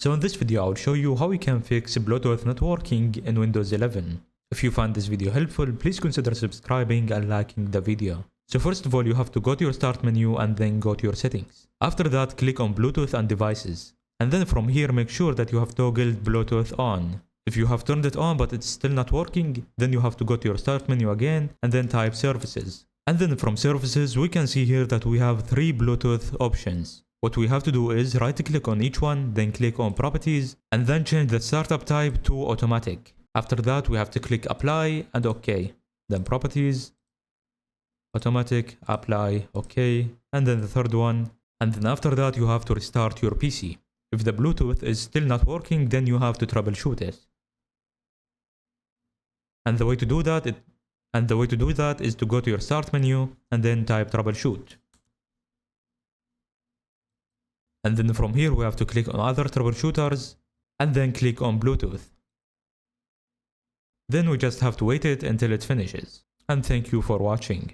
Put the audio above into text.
So in this video I'll show you how you can fix Bluetooth not working in Windows 11. If you find this video helpful, please consider subscribing and liking the video. So first of all, you have to go to your start menu and then go to your settings. After that, click on Bluetooth and devices. And then from here, make sure that you have toggled Bluetooth on. If you have turned it on but it's still not working, then you have to go to your start menu again and then type services. And then from services, we can see here that we have 3 Bluetooth options. What we have to do is right click on each one, then click on properties, and then change the startup type to automatic. After that, we have to click apply and OK. Then properties, automatic, apply, OK, and then the third one. And then after that, you have to restart your PC. If the Bluetooth is still not working, then you have to troubleshoot it. And the way to do that is to go to your start menu and then type troubleshoot. And then from here, we have to click on other troubleshooters and then click on Bluetooth. Then we just have to wait it until it finishes. And thank you for watching.